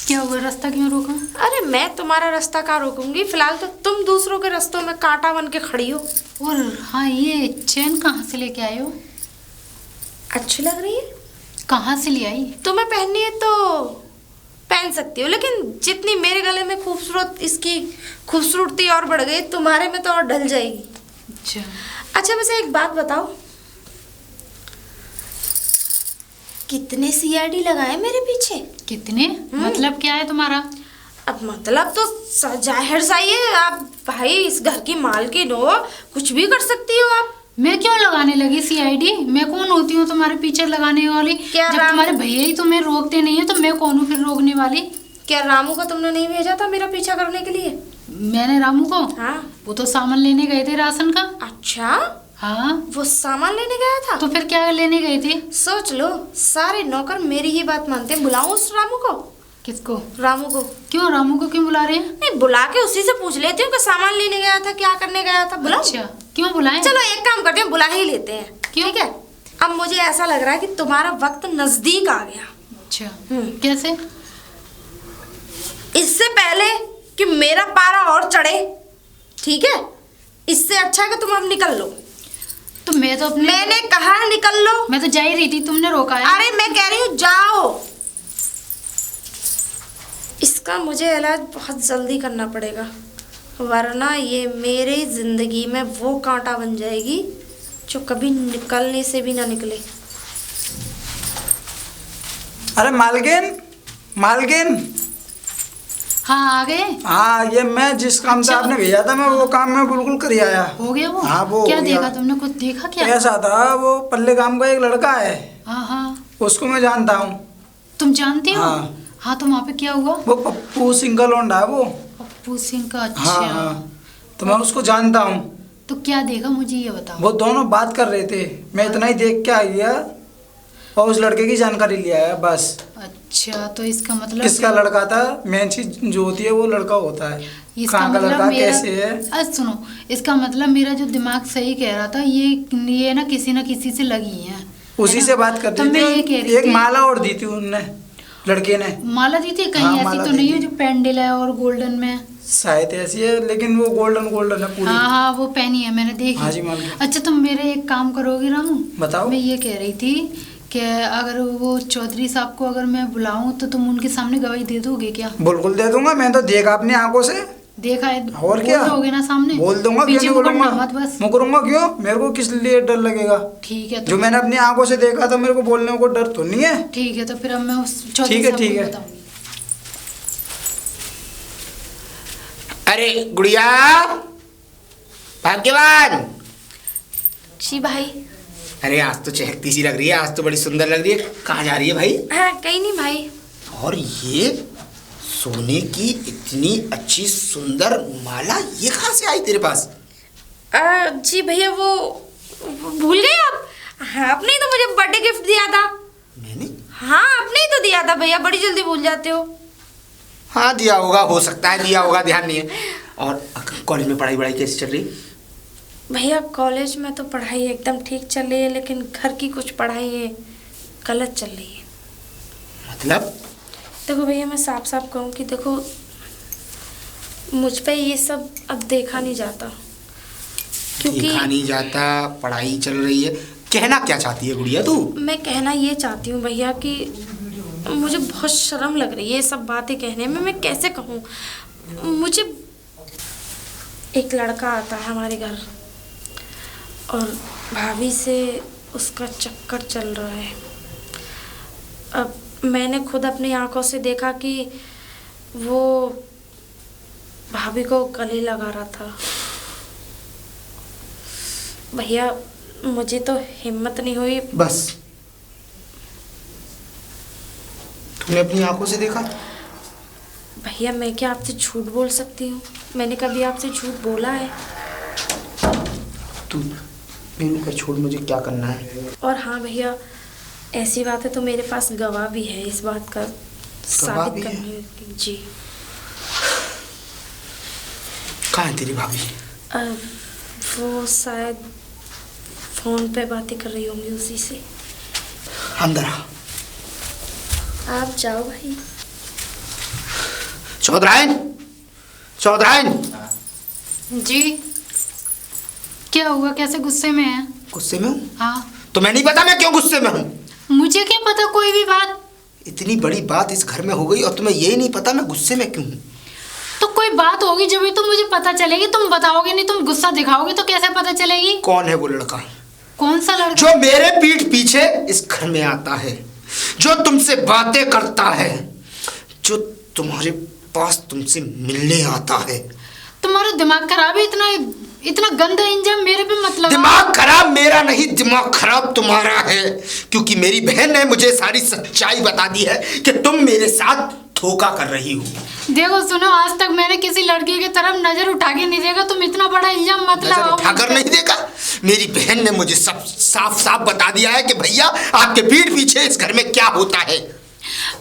क्या हुआ, रास्ता क्यों रोका? अरे मैं तुम्हारा रास्ता कहाँ रोकूंगी, फिलहाल तो तुम दूसरों के रास्तों में कांटा बन के खड़ी हो। और हाँ, ये चेन कहाँ से लेके आए हो? अच्छी लग रही है। कहाँ से ले आई? तुम्हें पहननी है तो पहन सकती हो, लेकिन जितनी मेरे गले में खूबसूरत इसकी खूबसूरती और बढ़ गई, तुम्हारे में तो और ढल जाएगी। अच्छा। अच्छा वैसे एक बात बताओ, कितने सीआईडी लगाए मेरे पीछे? कितने? मतलब क्या है तुम्हारा? अब मतलब तो जाहिर सा ही है, आप भाई इस घर की मालकिन हो, कुछ भी कर सकती हो आप। मैं क्यों लगाने लगी सीआईडी? मैं कौन होती हूँ तुम्हारे पीछे लगाने वाली? क्या जब तुम्हारे भैया ही तुम्हें रोकते नहीं है तो मैं कौन हूँ फिर रोकने वाली? क्या रामू को तुमने नहीं भेजा था मेरा पीछा करने के लिए? मैंने रामू को? हाँ। वो तो सामान लेने गए थे राशन का। अच्छा, हाँ। वो सामान लेने गया था? तो फिर क्या लेने गए थे? सोच लो, सारे नौकर मेरी ही बात मानते हैं। बुलाऊं उस रामू को? किसको? रामू को। क्यों, रामू को क्यों बुला रहे हैं? नहीं, बुला के उसी से पूछ लेती हूँ कि सामान लेने गया था, क्या करने गया था। बुलाऊं? अच्छा, क्यों बुलाएं? चलो एक काम करते हैं, बुला ही लेते हैं। क्यों? ठीक है, अब मुझे ऐसा लग रहा है कि तुम्हारा वक्त नजदीक आ गया। अच्छा, कैसे? इससे पहले कि मेरा पारा और चढ़े, ठीक है, इससे अच्छा है कि तुम अब निकल लो। तो मैं तो अपने मैंने कहा निकल लो। मैं तो जा ही रही थी, तुमने रोका है। अरे मैं कह रही हूँ जाओ। इसका मुझे इलाज बहुत जल्दी करना पड़ेगा, वरना ये मेरी जिंदगी में वो कांटा बन जाएगी जो कभी निकलने से भी ना निकले। अरे मालकिन, मालकिन। हाँ, आ गए? हाँ, ये मैं जिस काम से आपने भेजा था, मैं वो काम में बिल्कुल कर आया। हो गया वो? हाँ, वो क्या हो गया। देखा तुमने, कुछ देखा क्या? ऐसा था, वो पल्ले गांव का एक लड़का है। हाँ हाँ। उसको मैं जानता हूँ। तुम जानते हो? हाँ। हाँ, तो वहाँ पे क्या हुआ? वो पप्पू सिंह का लौंडा है वो। पप्पू सिंह का? अच्छा। हाँ हाँ, तो मैं उसको जानता हूँ। तो क्या देखा, मुझे ये बताओ। वो दोनों बात कर रहे थे, मैं इतना ही देख के आई है और उस लड़के की जानकारी लिया है बस। अच्छा, तो इसका मतलब किसका लड़का था, मेन चीज जो होती है वो लड़का होता है। इसका कहाँ का मतलब लड़का, मेरा कैसे है? अच्छा सुनो, इसका मतलब मेरा जो दिमाग सही कह रहा था, ये ना किसी से लगी है। उसी से बात कर तो रही मैं ये थी। कह रही एक थी, माला और दी थी उनने, लड़के ने। माला दी थी? कहीं हाँ, ऐसी माला तो दी नहीं है थी। जो पेंडल है और गोल्डन में? शायद ऐसी है, लेकिन वो गोल्डन गोल्डन है पूरी। हाँ हाँ, वो पहनी है, मैंने देखी। हाँ जी, मालकिन। अच्छा, तुम मेरे एक काम करोगी रामू? बताओ। मैं ये कह रही थी कि अगर वो चौधरी साहब को अगर मैं बुलाऊं तो तुम उनके सामने गवाही दे दोगे क्या? बिल्कुल दे दूंगा, मैं तो देखा अपनी आंखों से। देखा है? और क्या, बोल दोगे ना सामने? बोल दूंगा, क्यों पीछे नहीं मुकरना बोलूंगा। मत बस। मुकरूंगा क्यों, मेरे को किस लिए डर लगेगा? ठीक है, जो मैंने अपनी आंखों से देखा था, मेरे को बोलने को डर तो नहीं है। ठीक है, तो फिर अब मैं उस चौधरी ठीक है, साहब ठीक को है। बताऊंगी। अरे गुड़िया, भाग्यवान। जी भाई। अरे आज तो चहकती सी लग रही है, आज तो बड़ी सुंदर लग रही है। कहाँ जा रही है भाई? हाँ, कहीं नहीं भाई। और ये सोने की इतनी अच्छी सुंदर माला, ये कहाँ से आई तेरे पास? जी भैया, वो भूल गए आप? हाँ, आपने ही तो मुझे बर्थडे गिफ्ट दिया था। मैंने? हाँ, आपने ही तो दिया था भैया, बड़ी जल्दी भूल जाते हो। हाँ दिया होगा, हो सकता है दिया होगा, ध्यान नहीं है। और कॉलेज में पढ़ाई वढ़ाई कैसी चल रही? भैया कॉलेज में तो पढ़ाई एकदम ठीक चल रही है, लेकिन घर की कुछ पढ़ाई गलत चल रही है। मतलब? देखो भैया, मैं साफ साफ कहूँ कि देखो, मुझ पे ये सब अब देखा नहीं जाता, क्योंकि देखा नहीं जाता, पढ़ाई चल रही है। कहना क्या चाहती है गुड़िया तू? मैं कहना ये चाहती हूँ भैया कि मुझे बहुत शर्म लग रही है ये सब बातें कहने में। मैं कैसे कहूँ, मुझे एक लड़का आता है हमारे घर और भाभी से उसका चक्कर चल रहा है। अब मैंने खुद अपनी आंखों से देखा कि वो भाभी को गले लगा रहा था। भैया मुझे तो हिम्मत नहीं हुई। बस तुमने अपनी आंखों से देखा? भैया मैं क्या आपसे झूठ बोल सकती हूँ? मैंने कभी आपसे झूठ बोला है? तू मेनू का छोड़, मुझे क्या करना है। और हाँ भैया, ऐसी बात है तो मेरे पास गवाह भी है इस बात का साबित करने की। जी। कहाँ है तेरी भाभी? वो शायद फोन पे बातें कर रही होंगी उसी से। अंदर आ। आप जाओ भाई। चौधराइन, चौधराइन। जी क्या हुआ, कैसे गुस्से में है? गुस्से में हूँ? हाँ। तुम्हें नहीं पता मैं क्यों गुस्से में हूँ? मुझे क्या पता कोई भी बात। इतनी बड़ी बात इस घर में हो गई और तुम्हें यही नहीं पता मैं गुस्से में क्यों हूँ? तो कोई बात होगी जब ही तो मुझे पता चलेगी, तुम बताओगे नहीं, तुम गुस्सा दिखाओगे तो कैसे पता चलेगी? कौन है वो लड़का? कौन सा लड़का? जो मेरे पीठ पीछे इस घर में आता है, जो तुमसे बातें करता है, जो तुम्हारे पास तुमसे मिलने आता है। तुम्हारा दिमाग खराब है, इतना गंदा इंजाम मेरे पे मत लगाओ। दिमाग खराब मेरा नहीं, दिमाग खराब तुम्हारा है, क्योंकि मेरी बहन ने मुझे सारी सच्चाई बता दी है कि तुम मेरे साथ धोखा कर रही हो। देखो सुनो, आज तक मैंने किसी लड़की की तरफ नजर उठा के नहीं देखा, तुम इतना बड़ा इल्जाम मत लगाओ। नजर उठाकर नहीं देखा? मेरी बहन ने मुझे सब साफ साफ बता दिया है कि भैया आपके पीठ पीछे इस घर में क्या होता है।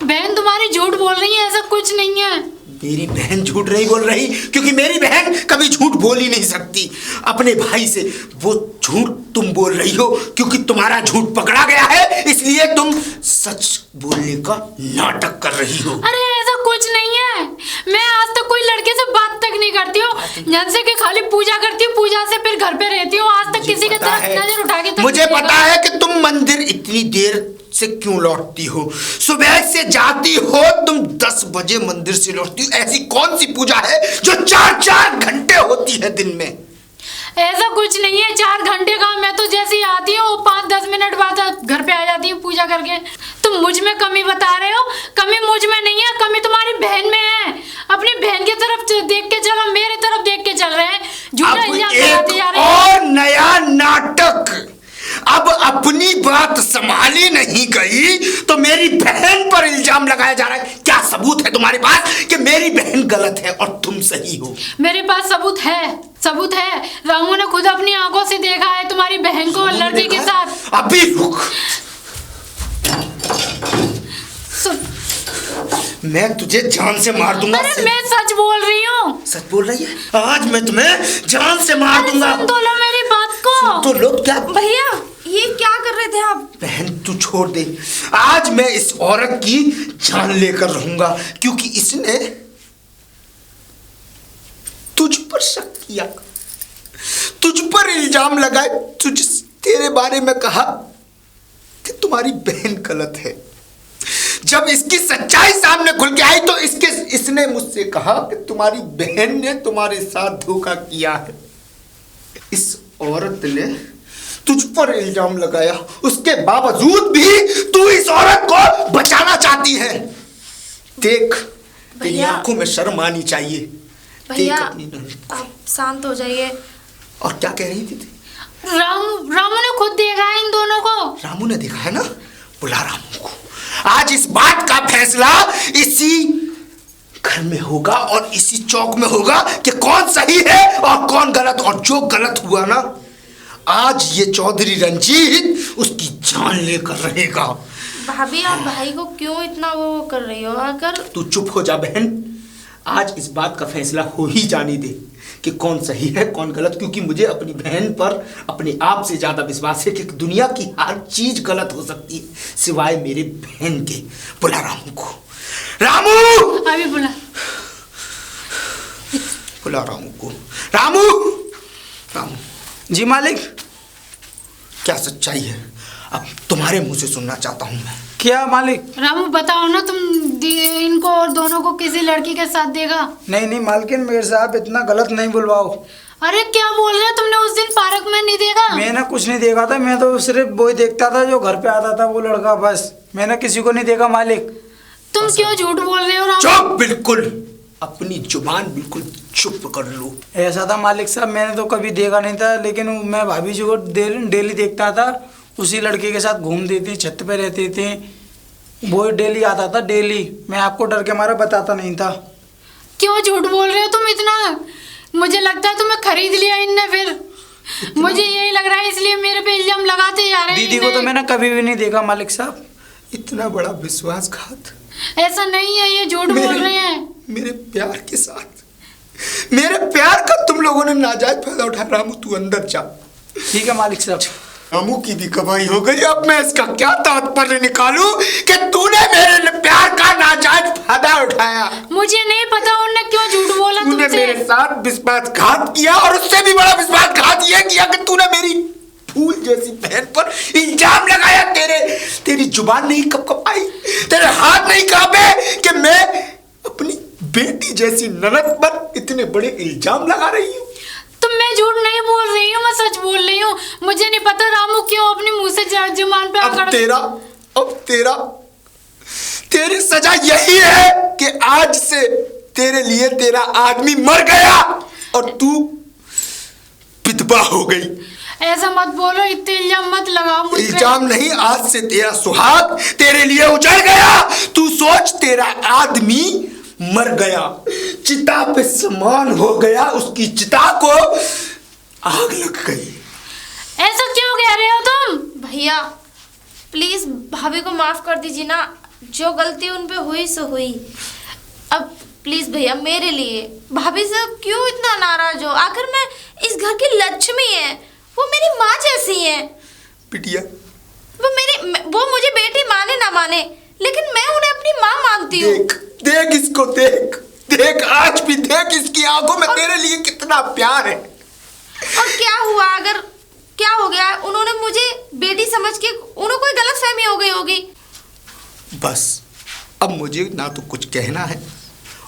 बहन तुम्हारी झूठ बोल रही है, ऐसा कुछ नहीं है। मेरी बहन झूठ नहीं बोल रही, क्योंकि मेरी बहन कभी झूठ बोल ही नहीं सकती अपने भाई से। वो झूठ तुम बोल रही हो क्योंकि तुम्हारा झूठ पकड़ा गया है, इसलिए तुम सच बोलने का नाटक कर रही हो। अरे ऐसा कुछ नहीं है, मैं आज तक कोई लड़के से बात तक नहीं करती हूँ, जैसे कि खाली पूजा करती हूँ, पूजा से फिर घर पे रहती हूँ। आज तक किसी की तरफ नजर उठा के मुझे पता है कि तुम मंदिर इतनी देर से क्यों लौटती हो। सुबह से जाती हो तुम, 10 बजे मंदिर से लौटती हो। ऐसी कौन सी पूजा है जो 4-4 घंटे होती है दिन में? ऐसा कुछ नहीं है 4 घंटे का, मैं तो जैसे ही आती हूँ 5-10 मिनट बाद घर पे आ जाती हूँ पूजा करके। तुम मुझ में कमी बता रहे हो, कमी मुझ में नहीं है, कमी तुम्हारी बहन में है। अपनी बहन की तरफ देख के चलो, मेरी तरफ देख के चल रहे हैं, झूठा इल्जाम लगाते जा रहे हैं। और नया नाटक, अब अपनी बात संभाली नहीं गई तो मेरी बहन पर इल्जाम लगाया जा रहा है। क्या सबूत है तुम्हारे पास कि मेरी बहन गलत है और तुम सही हो? मेरे पास सबूत है। रामू ने खुद अपनी आंखों से देखा है तुम्हारी बहन को लड़के के साथ। अभी रुक, मैं तुझे जान से मार दूंगा। अरे मैं सच बोल रही हूँ। सच बोल रही है? आज मैं तुम्हें जान से मार दूंगा। सुन तो लो मेरी बात को। तो लोग क्या? भैया ये क्या कर रहे थे आप? बहन तू छोड़ दे, आज मैं इस औरत की जान लेकर रहूंगा, क्योंकि इसने तुझ पर शक किया, तुझ पर इल्जाम लगाए, तेरे बारे में कहा कि तुम्हारी बहन गलत है। जब इसकी सच्चाई सामने खुल के आई तो इसने मुझसे कहा कि तुम्हारी बहन ने तुम्हारे साथ धोखा किया है। इस औरत ने तुझ पर इल्जाम लगाया, उसके बावजूद भी तू इस औरत को बचाना चाहती है। देख, तेरी आंखों में शर्म आनी चाहिए। भैया आप शांत हो जाइए। और क्या कह रही थी? रामू ने खुद देखा है इन दोनों को। रामू ने देखा है ना? बुला रामू को। आज इस बात का फैसला इसी घर में होगा और इसी चौक में होगा कि कौन सही है और कौन गलत। और जो गलत हुआ ना, आज ये चौधरी रंजीत उसकी जान लेकर रहेगा। भाभी आप भाई को क्यों इतना वो कर रही हो? अगर तू चुप हो जा बहन, आज इस बात का फैसला हो ही जाने दे कि कौन सही है कौन गलत, क्योंकि मुझे अपनी बहन पर अपने आप से ज्यादा विश्वास है कि दुनिया की हर चीज गलत हो सकती है सिवाय मेरे बहन के। बुला रामू को। रामू! अभी बुला रामू को। रामू! रामू जी मालिक। क्या सच्चाई है अब तुम्हारे मुंह से सुनना चाहता हूं मैं। क्या मालिक? रामू बताओ ना, तुम इनको और दोनों को किसी लड़की के साथ देखा? नहीं मालकिन, मेरे साहब इतना गलत नहीं बुलवाओ। अरे क्या बोल रहे हो, तुमने उस दिन पार्क में नहीं देखा? मैंने कुछ नहीं देखा था, मैं तो सिर्फ वही देखता था जो घर पे आता था वो लड़का, बस। मैंने किसी को नहीं देखा मालिक। तुम क्यों झूठ बोल रहे हो रामू? चुप, बिल्कुल अपनी जुबान बिल्कुल चुप कर लो। ऐसा था मालिक साहब, मैंने तो कभी देखा नहीं था, लेकिन मैं भाभी जी को डेली देखता था, उसी लड़के के साथ घूमती थी, छत पे रहती थी, वो डेली आता था डेली। मैं आपको डर के मारा बताता नहीं था। क्यों झूठ बोल रहे हो तुम इतना? मुझे लगता है तुम्हें खरीद लिया इनने फिर। मुझे यही लग रहा है, इसलिए मेरे पे इल्जाम लगाते जा रहे हैं। दीदी को तो मैंने कभी भी नहीं देखा मालिक साहब। इतना बड़ा विश्वासघात। ऐसा नहीं है, ये झूठ बोल रहे हैं। मेरे प्यार के साथ, मेरे प्यार का तुम लोगों ने नाजायज फायदा उठाया। रामू तू अंदर जा। ठीक है मालिक साहब। रामू की भी कमाई हो गई। अब मैं इसका क्या तात्पर्य निकालूं कि तूने मेरे प्यार का नाजायज फायदा उठाया। मुझे नहीं पता उनने क्यों झूठ बोला तूने तुमसे। मेरे साथ विश्वासघात किया और उससे भी बड़ा विश्वासघात यह किया कि तूने मेरी फूल जैसी बहन पर इल्जाम लगाया। तेरी जुबान नहीं कपकपाई, तेरे हाथ नहीं कांपे कि मैं अपनी बेटी जैसी ननद पर इतने बड़े इल्जाम लगा रही हूँ। तो मैं झूठ नहीं बोल रही हूँ, मैं सच बोल रही हूँ। मुझे नहीं पता रामू क्यों अपनी मुंह से जुबान पे आकर। तेरी सजा यही है कि आज से तेरे लिए तेरा आदमी मर गया और तू विधवा हो गई। ऐसा मत बोलो, इतने इल्जाम मत लगाओ मुझ पे। इल्जाम नहीं, आज से तेरा सुहाग तेरे लिए उजड़ गया। तू सोच, तेरा आदमी मर गया, चिता पे समान हो गया, उसकी चिता को आग लग गई। ऐसा क्यों कह रहे हो तुम? भैया प्लीज भाभी को माफ कर दीजिए ना, जो गलती उन पे हुई सो हुई। अब प्लीज भैया मेरे लिए, भाभी से क्यों इतना नाराज हो? आखिर मैं इस घर की लक्ष्मी है, वो मेरी माँ जैसी है। बिटिया, वो मुझे बेटी माने ना माने, लेकिन मैं उन्हें अपनी माँ मानती हूँ। देख इसको, देख आज भी देख इसकी आंखों में तेरे लिए कितना प्यार है। और क्या हुआ, अगर क्या हो गया? उन्होंने मुझे बेटी समझ के, उन्हें कोई गलतफहमी हो गई होगी। बस अब मुझे ना तो कुछ कहना है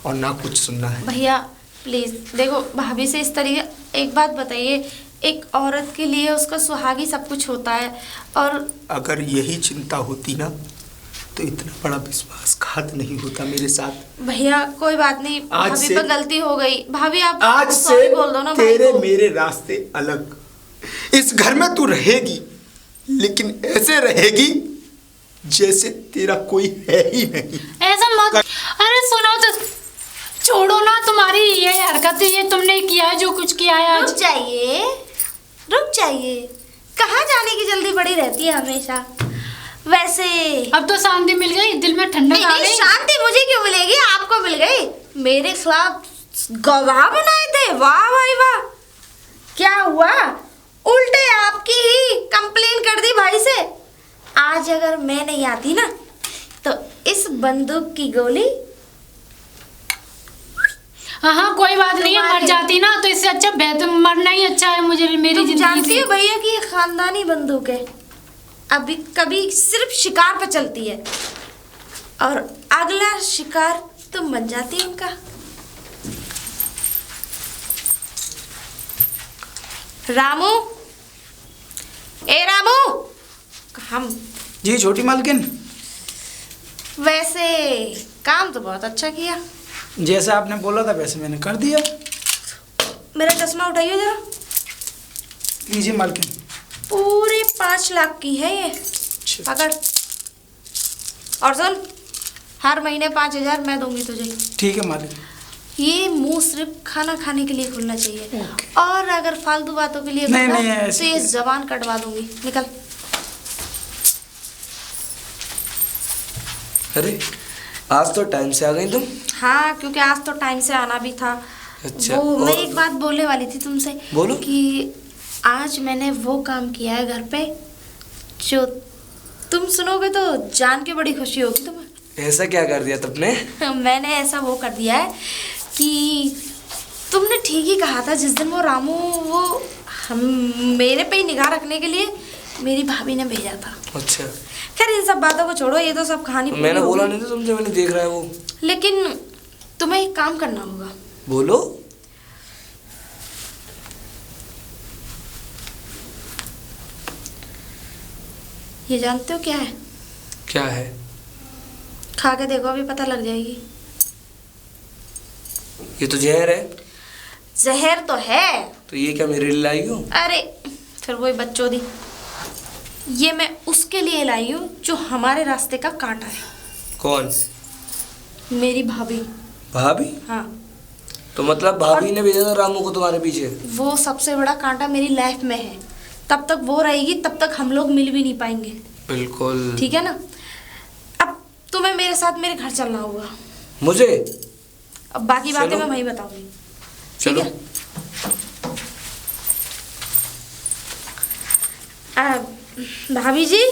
और ना कुछ सुनना है। भैया प्लीज देखो, भाभी से इस तरीके, एक बात बताइए, एक औरत के लिए उसका सुहागी सब कुछ होता है, और अगर यही चिंता होती ना तो इतना बड़ा विश्वासघात नहीं होता मेरे साथ। भैया कोई बात नहीं, भाभी पर गलती हो गई। भाभी आप आज सॉरी से बोल दो ना। तेरे मेरे रास्ते अलग। इस घर में तू रहेगी, लेकिन ऐसे रहेगी जैसे तेरा कोई है ही नहीं। ऐसा मत। अरे सुनो तो, छोड़ो ना, तुम्हारी ये हरकत, ये तुमने किया है जो कुछ किया है आज। रुक जाइए, कहाँ जाने की जल्दी पड़ी रहती है हमेशा। वैसे अब तो शांति मिल गई, दिल में ठंडक आ गई। शांति मुझे क्यों मिलेगी, आपको मिल गई। मेरे खिलाफ गवाह बनाए थे, वाह भाई वाह। क्या हुआ, उल्टे आपकी ही कंप्लेन कर दी भाई से। आज अगर मैं नहीं आती ना तो इस बंदूक की गोली, हाँ कोई बात नहीं है, मर जाती ना तो इससे अच्छा बेहतर मरना ही अच्छा है मुझे, मेरी जिंदगी। जानती हो भैया कि ये खानदानी बंदूक है, अभी कभी सिर्फ शिकार पे चलती है, और अगला शिकार तुम बन जाती है इनका। रामू, ए रामू, हम जी छोटी मालकिन। वैसे काम तो बहुत अच्छा किया, जैसे आपने बोला था वैसे मैंने कर दिया। मेरा चश्मा उठाइए जरा। लीजिए मालकिन। पूरे 5 लाख की है ये, पकड़। और सुन, हर महीने 5,000 मैं दूंगी तुझे। ठीक है मालिक। ये मुंह सिर्फ खाना खाने के लिए खुलना चाहिए, और अगर फालतू बातों के लिए नहीं, खुला, नहीं, तो ये जबान कटवा दूंगी। निकल। अरे आज तो टाइम से आ गई तुम। हाँ, क्योंकि आज तो टाइम से आना भी था। अच्छा, वो मैं और? एक बात बोलने वाली थी तुमसे। बोलो। कि आज मैंने वो काम किया है घर पे जो तुम सुनोगे तो जान के बड़ी खुशी होगी तुम्हें। ऐसा क्या कर दिया तुमने? मैंने ऐसा वो कर दिया है कि तुमने ठीक ही कहा था जिस दिन वो रामू, वो हम मेरे पे ही निगाह रखने के लिए मेरी भाभी ने भेजा था। अच्छा, खैर इन सब बातों को छोड़ो, ये तो सब कहानी पूरी मैंने हो बोला गई। नहीं था तुमसे, मैंने देख रहा है वो। लेकिन तुम्हें एक काम करना होगा। बोलो। ये जानते हो क्या है? क्या है? खा के देखो, अभी पता लग जाएगी। ये तो जहर है। जहर तो है। तो ये क्या मेरे लिए लाई हो? अरे फिर वही बच्चों दी। ये मैं उसके लिए लाई हूँ जो हमारे रास्ते का कांटा है। कौन? मेरी भाभी। भाभी? हाँ, तो मतलब भाभी ने भेजा था रामू को तुम्हारे पीछे? वो सबसे बड़ा कांटा मेरी लाइफ में है। तब तक वो रहेगी, तब तक हम लोग मिल भी नहीं पाएंगे। बिल्कुल। ठीक है ना? अब तुम्हें मेरे साथ मेरे घर चलना होगा। मुझे? अब बाकी बातें चलो। मैं वहीं बताऊंगी। चलो। भाभी जी।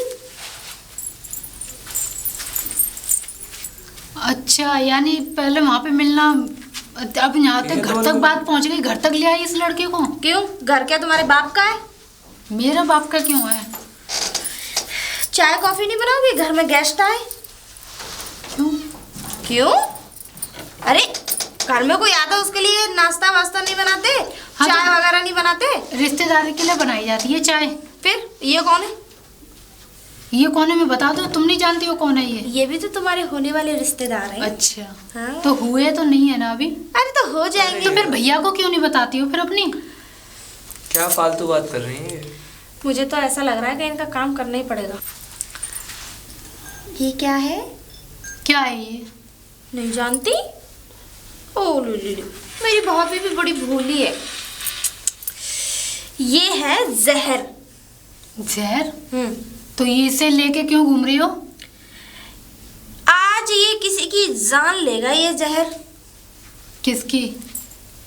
अच्छा, यानी पहले वहाँ पे मिलना, अब यहाँ तक घर तक बात पहुँच गई, घर तक ले आई इस लड़के को। क्यों? घर क्या तुम्हारे बाप का है? मेरा बाप का क्यों है? चाय कॉफी नहीं बनाओगी? घर में गेस्ट आए। क्यों? क्यों? अरे घर में कोई आता है उसके लिए नाश्ता वास्ता नहीं बनाते? हाँ, चाय वगैरह नहीं बनाते? रिश्तेदारी के लिए बनाई जाती है चाय। फिर ये कौन है? ये कौन है मैं बता दो, तुम नहीं जानती हो कौन है ये? ये भी तो तुम्हारे होने वाले रिश्तेदार हैं। अच्छा। हाँ? तो हुए तो नहीं है ना अभी? अरे तो हो जाएंगे। तो फिर भैया को क्यों नहीं बताती हो फिर अपनी? क्या फालतू बात कर रही है? मुझे तो ऐसा लग रहा है कि इनका काम करना ही पड़ेगा। ये क्या है? क्या है ये? नहीं जानती? ओ लुली, मेरी भाभी भी बड़ी भोली है। ये है जहर। जहर? तो ये इसे लेके क्यों घूम रही हो? आज ये किसी की जान लेगा ये जहर। किसकी?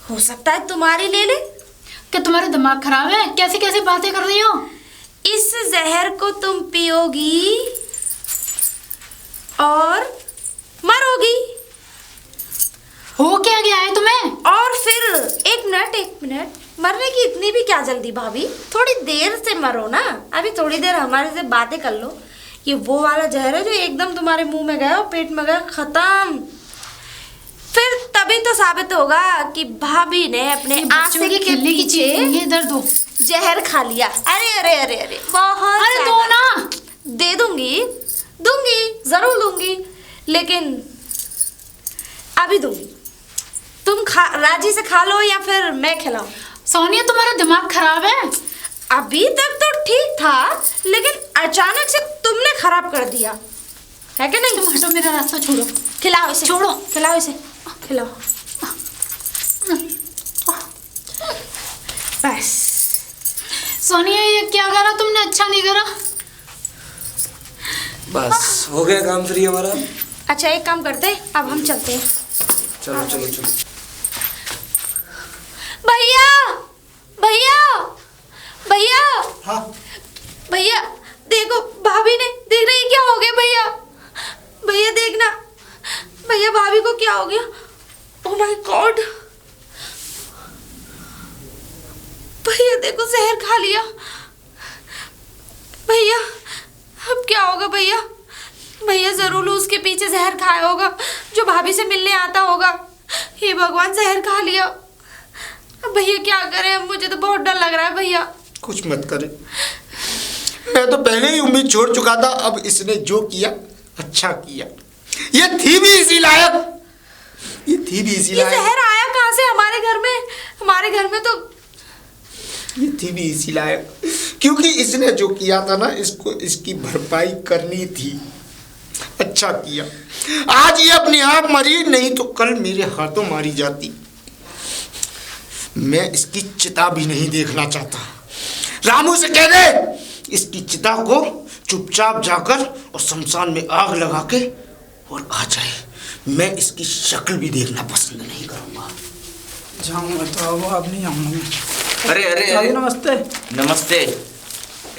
हो सकता है तुम्हारी ले ले। क्या तुम्हारा दिमाग खराब है? कैसी कैसी बातें कर रही हो? इस जहर को तुम पियोगी और मरोगी। हो क्या गया है तुम्हें? और फिर एक मिनट, मरने की इतनी भी क्या जल्दी भाभी? थोड़ी देर से मरो ना। अभी थोड़ी देर हमारे से बातें कर लो। ये वो वाला जहर है जो एकदम तुम्हारे मुंह में गया और पेट में गया, खत्म। फिर तभी तो साबित होगा कि भाभी ने अपने आंसू के खेलने की चीज पीछे ये इधर दो। जहर खा लिया। अरे अरे अरे अरे बहुत अरे दो ना। दे दूंगी, जरूर दूंगी, लेकिन अभी दूंगी। तुम राजी से खा लो या फिर मैं खिलाऊं? सोनिया तुम्हारा दिमाग खराब है। अभी तक तो ठीक था, लेकिन अचानक से तुमने खराब कर दिया है कि नहीं? तुम हटो, मेरा रास्ता छोड़ो। खिलाओ इसे, छोड़ो। खिलाओ इसे, खिलाओ। बस। सोनिया ये क्या करा तुमने? अच्छा नहीं करा। बस हो गया काम फ्री हमारा। अच्छा एक काम करते हैं, अब हम चलते हैं। चलो चलो चलो। भैया हाँ भैया देखो, भाभी ने, देख रही क्या हो गया? भैया देखना, भैया भाभी को क्या हो गया? ओह माय गॉड, भैया देखो जहर खा लिया। भैया अब क्या होगा? भैया जरूर उसके पीछे जहर खाया होगा जो भाभी से मिलने आता होगा। हे भगवान, जहर खा लिया। अब भैया क्या करें? मुझे तो बहुत डर लग रहा है भैया। कुछ मत करे, मैं तो पहले ही उम्मीद छोड़ चुका था। अब इसने जो किया अच्छा किया। ये थी भी इसी लायक। ये जहर आया कहाँ से हमारे घर में? हमारे घर में तो ये थी भी इसी लायक, क्योंकि इसने जो किया था ना, इसको इसकी भरपाई करनी थी। अच्छा किया। आज ये अपने आप मरी, नहीं तो कल मेरे हाथों मारी जाती। मैं इसकी चिता भी नहीं देखना चाहता। रामू से कह दे इसकी चिता को चुपचाप जाकर और शमशान में आग लगा के और आ जाए। मैं इसकी शक्ल भी देखना पसंद नहीं करूंगा। जाऊंगा तो अब आप नहीं आऊंगा। अरे अरे भाभी अरे नमस्ते। नमस्ते।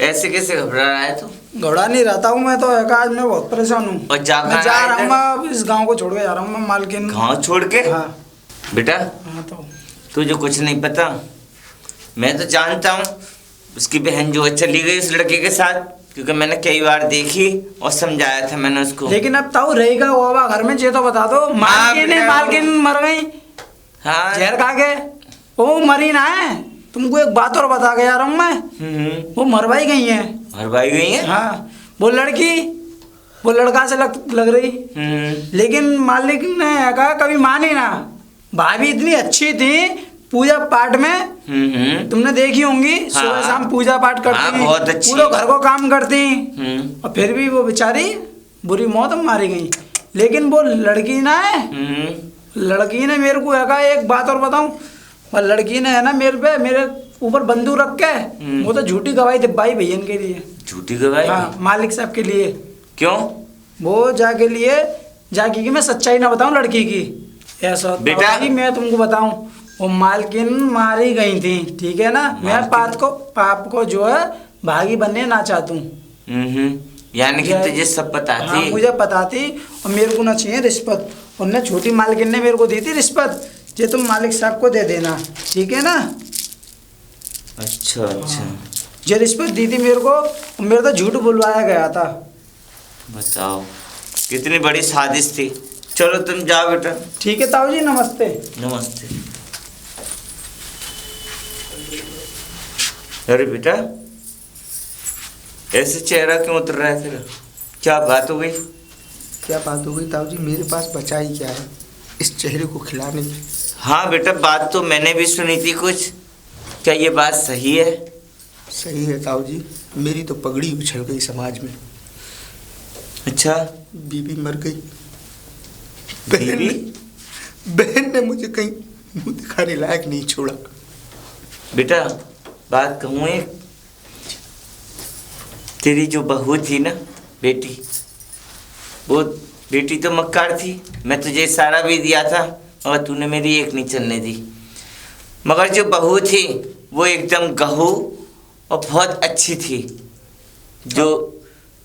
ऐसे कैसे घबरा रहा है तू? घबरा नहीं रहता हूँ मैं तो, आज मैं बहुत परेशान हूँ। और जा मैं जा रहा हूँ, मैं इस गांव को छोड़ के जा रहा हूँ। मैं मालकिन गाँव छोड़ के? हाँ बेटा हाँ। तो तुझे कुछ नहीं पता। मैं तो जानता हूँ उसकी बहन जो है चली गई उस लड़के के साथ, क्योंकि मैंने कई बार देखी और समझाया था मैंने उसको। लेकिन अब ताऊ रहेगा वो घर में, ये तो बता दो। मालकिन मर गई हाँ जहर खा के। वो मरी ना है। तुमको एक बात और बता के जा रहा हूँ मैं। वो मरवाई गई है। मरवाई गई है? हाँ, वो लड़का से लग रही। लेकिन मालिक ने कहा कभी मानी ना। भाभी इतनी अच्छी थी पूजा पाठ में, तुमने देखी होंगी। हाँ, सुबह शाम पूजा पाठ करती। हाँ, बहुत अच्छी। पूरे घर को काम करती। और फिर भी वो बेचारी बुरी मौत मारी गई। लेकिन वो लड़की ना है, लड़की ने मेरे को कहा, एक बात और बताऊं, और लड़की ने है ना मेरे ऊपर बंदूक रख के वो तो झूठी गवाही दिखाई भैया के लिए। झूठी गवाही? हाँ, मालिक साहब के लिए। क्यों? वो जाके कि मैं सच्चाई ना बताऊं लड़की की। ऐसा बेटा मैं तुमको बताऊं, वो मालकिन मारी गई थी, ठीक है ना। मैं पाप को जो है भागी बनने ना चाहता हूँ। यानी कि तुझे सब पता हाँ, थी। मुझे पता थी और मेरे को ना चाहिए रिश्वत। उनने छोटी मालकिन ने मेरे को दी थी रिश्वत, ये तुम मालिक साहब को दे देना, ठीक है ना। अच्छा अच्छा। ये रिश्वत दी थी मेरे को और मेरा तो झूठ बुलवाया गया था। बताओ कितनी बड़ी साजिश थी। चलो तुम जाओ बेटा। ठीक है ताऊ जी, नमस्ते। नमस्ते। अरे बेटा ऐसे चेहरा क्यों उतर रहा है तेरा, क्या बात हो गई? क्या बात हो गई ताऊ जी, मेरे पास बचा ही क्या है इस चेहरे को खिलाने की। हाँ बेटा, बात तो मैंने भी सुनी थी कुछ, क्या ये बात सही है? सही है ताऊ जी, मेरी तो पगड़ी उछल गई समाज में। अच्छा, बीबी मर गई। बीबी? बहन ने मुझे कहीं मुंह दिखाने लायक नहीं छोड़ा। बेटा बात कहूँ एक, तेरी जो बहू थी ना बेटी, वो बेटी तो मक्कार थी। मैं तुझे इशारा भी दिया था और तूने मेरी एक नहीं चलने दी। मगर जो बहू थी वो एकदम गहू और बहुत अच्छी थी। जो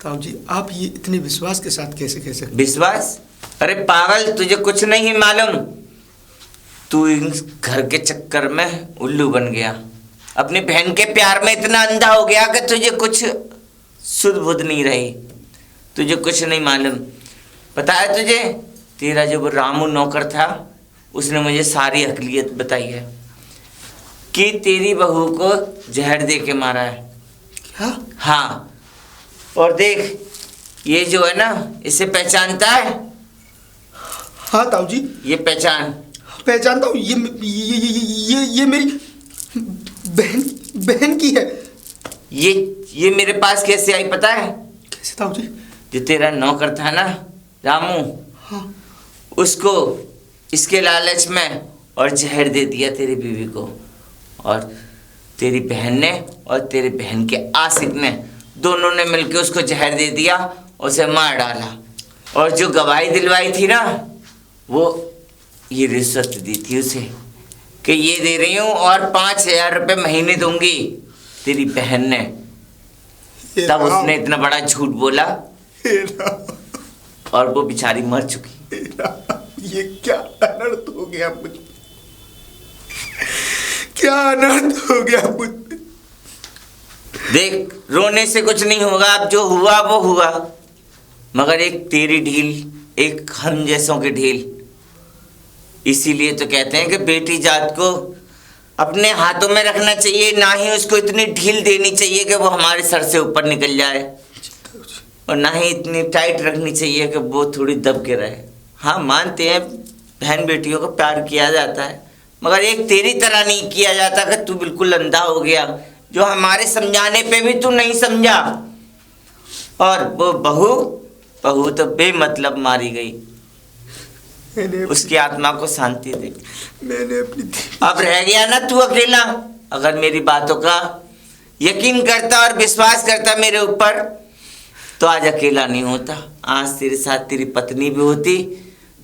ताऊ जी आप ये इतने विश्वास के साथ कैसे कह सकते? विश्वास? अरे पागल, तुझे कुछ नहीं मालूम। तू इस घर के चक्कर में उल्लू बन गया, अपनी बहन के प्यार में इतना अंधा हो गया कि तुझे कुछ सुध बुध नहीं रही, तुझे कुछ नहीं मालूम। पता है तुझे, तेरा जो वो रामू नौकर था उसने मुझे सारी हकीकत बताई है कि तेरी बहू को जहर दे के मारा है। क्या? हाँ, और देख ये जो है ना, इसे पहचानता है? हाँ ताऊ जी ये पहचानता हूँ। ये मेरी बहन की है। ये मेरे पास कैसे आई पता है? कैसे ताऊ जी? जो तेरा नौकर था ना रामू, हाँ। उसको इसके लालच में और जहर दे दिया तेरी बीवी को, और तेरी बहन ने और तेरी बहन के आशिक ने दोनों ने मिलकर उसको जहर दे दिया, उसे मार डाला। और जो गवाही दिलवाई थी ना, वो ये रिश्वत दी थी उसे कि ये दे रही हूँ और 5,000 रुपये महीने दूंगी तेरी बहन ने। तब उसने इतना बड़ा झूठ बोला और वो बेचारी मर चुकी। ये क्या अनर्थ हो गया मुझ, क्या अनर्थ हो गया मुझ। देख, रोने से कुछ नहीं होगा, अब जो हुआ वो हुआ, मगर एक तेरी ढील, एक हम जैसों की ढील। इसीलिए तो कहते हैं कि बेटी जात को अपने हाथों में रखना चाहिए, ना ही उसको इतनी ढील देनी चाहिए कि वो हमारे सर से ऊपर निकल जाए, और ना ही इतनी टाइट रखनी चाहिए कि वो थोड़ी दब के रहे। हाँ मानते हैं बहन बेटियों को प्यार किया जाता है, मगर एक तेरी तरह नहीं किया जाता कि तू बिल्कुल अंधा हो गया, जो हमारे समझाने पे भी तू नहीं समझा। और वो बहू तो बेमतलब मारी गई, उसकी आत्मा को शांति दे। मैंने अपनी अब रह गया ना तू अकेला। अगर मेरी बातों का यकीन करता और विश्वास करता मेरे ऊपर, तो आज अकेला नहीं होता। आज तेरे साथ तेरी पत्नी भी होती,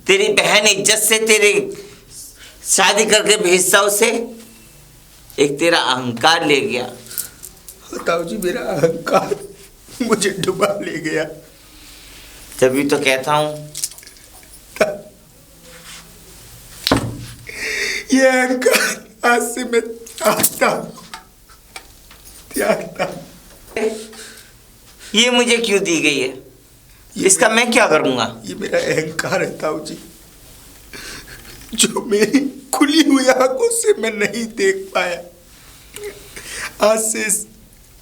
तेरी बहन इज्जत से तेरी शादी करके भेजता उसे। एक तेरा अहंकार ले गया। ताऊ जी मेरा अहंकार मुझे डुबा ले गया। तभी तो कहता हूँ ये अहंकार आज से मैं त्यागता। ये मुझे क्यों दी गई है, इसका मैं क्या करूँगा? ये मेरा अहंकार है ताऊ जी, जो मेरी खुली हुई आंखों से मैं नहीं देख पाया। आज से इस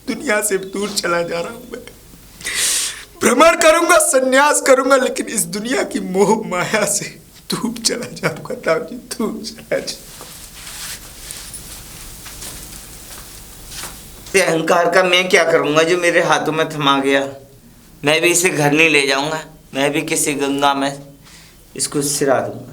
दुनिया से दूर चला जा रहा हूं मैं। भ्रमण करूंगा, संन्यास करूंगा, लेकिन इस दुनिया की मोह माया से दूर चला जाऊंगा ताऊ जी, दूर चला जाऊंगा। अहंकार का मैं क्या करूंगा जो मेरे हाथों में थमा गया? मैं भी इसे घर नहीं ले जाऊंगा, मैं भी किसी गंगा में इसको सिरा दूंगा।